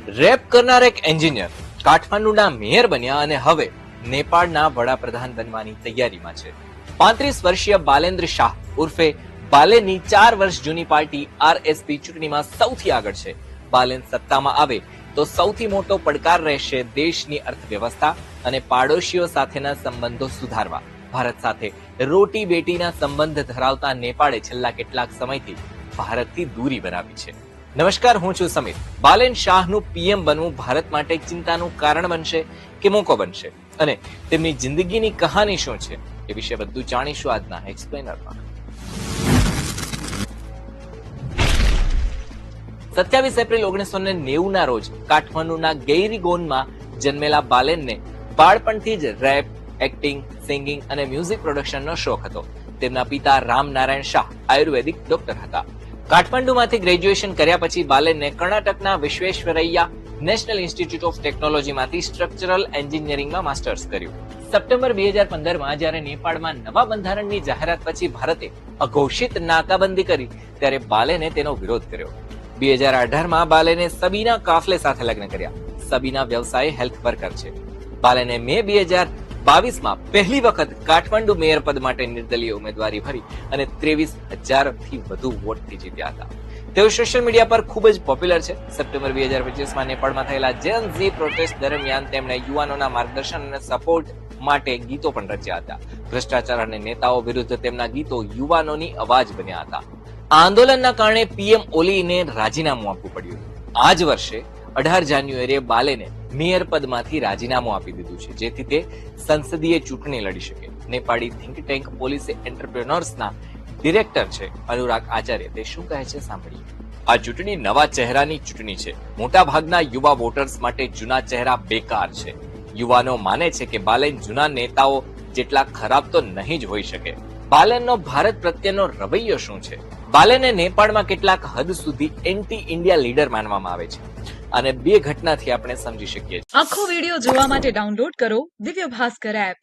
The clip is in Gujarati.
રેપ કરનાર એક એન્જિનિયર કાઠમાંડુના મેયર બન્યા અને હવે નેપાળના વડાપ્રધાન બનવાની તૈયારીમાં છે. 35 વર્ષીય બાલેન્દ્ર શાહ ઉર્ફે બાલેની 4 વર્ષ જૂની પાર્ટી આરએસપી ચૂંટણીમાં સૌથી આગળ છે. બાલેન સત્તામાં આવે તો સૌથી મોટો પડકાર રહેશે દેશની અર્થવ્યવસ્થા અને પાડોશીઓ સાથેના સંબંધો સુધારવા. ભારત સાથે રોટી બેટીના સંબંધ ધરાવતા નેપાળે છેલ્લા કેટલાક સમયથી ભારતથી દૂરી બનાવી છે. નમસ્કાર, હું છું સમીર. બાલેન શાહનું પીએમ બનવું ભારત માટે ચિંતાનું કારણ બનશે કે મોકો બનશે, અને તેમની જિંદગીની કહાની શું છે એ વિશે બધું જાણીશું આજના એક્સપ્લેનરમાં. 27 એપ્રિલ 1990 ના રોજ કાઠમાંડુના ગૈરીગોનમાં જન્મેલા બાલેનને બાળપણથી જ રેપ, એક્ટિંગ, સિંગિંગ અને મ્યુઝિક પ્રોડક્શનનો શોખ હતો. તેમના પિતા રામ નારાયણ શાહ આયુર્વેદિક ડોક્ટર હતા. કાઠમાંડુમાંથી ગ્રેજ્યુએશન કર્યા પછી બાલેનને કર્ણાટકના વિશ્વેશ્વરૈયા નેશનલ ઇન્સ્ટિટ્યૂટ ઓફ ટેકનોલોજીમાંથી સ્ટ્રક્ચરલ એન્જિનિયરિંગમાં માસ્ટર્સ કર્યું. સપ્ટેમ્બર 2015માં જ્યારે નેપાળમાં નવા બંધારણની જાહેરાત પછી ભારતે અઘોષિત નાકાબંધી કરી ત્યારે બાલેને તેનો વિરોધ કર્યો. 2018માં બાલેને સબીના કાફલે સાથે લગ્ન કર્યા. સબીના વ્યવસાય હેલ્થ વર્કર છે. બાલેને મે 2022માં પહેલી વખત કાઠમાંડુ મેયર પદ માટે નિર્દલીય ઉમેદવારી ભરી અને 23,000થી વધુ વોટથી જીત્યા હતા. તેઓ સોશિયલ મીડિયા પર ખૂબ જ પોપ્યુલર છે. સપ્ટેમ્બર 2025માં નેપાળમાં થયેલા જેન ઝી પ્રોટેસ્ટ દરમિયાન તેમણે યુવાનોના માર્ગદર્શન અને સપોર્ટ માટે ગીતો પણ રચ્યા હતા. ભ્રષ્ટાચાર અને નેતાઓ વિરુદ્ધ તેમના ગીતો યુવાનોની અવાજ બન્યા હતા. આ આંદોલનના કારણે પીએમ ઓલીને રાજીનામું આપવું પડ્યું. આ જ વર્ષે 18 જાન્યુઆરીએ બાલેને મેયર પદમાંથી રાજીનામું આપી દીધું છે, જેથી તે સંસદીય ચૂંટણી લડી શકે. નેપાળી થિંક ટેન્ક પોલીસે એન્ટરપ્રેન્યોર્સના ડિરેક્ટર છે અનુરાગ આચાર્ય, તે શું કહે છે સાંભળીએ. આ ચૂંટણી નવા ચહેરાની ચૂંટણી છે. મોટા ભાગના યુવા વોટર્સ માટે જૂના ચહેરા બેકાર છે. યુવાનો માને છે કે બાલેન જૂના નેતાઓ જેટલા ખરાબ તો નહીં જ હોઈ શકે. બાલેનનો ભારત પ્રત્યેનો રવૈયો શું છે? બાલેને નેપાળમાં કેટલાક હદ સુધી એન્ટી ઇન્ડિયા લીડર માનવામાં આવે છે, અને બે ઘટનાથી આપણે સમજી શકીએ છીએ. આખો વિડિયો જોવા માટે ડાઉનલોડ કરો દિવ્ય ભાસ્કર એપ.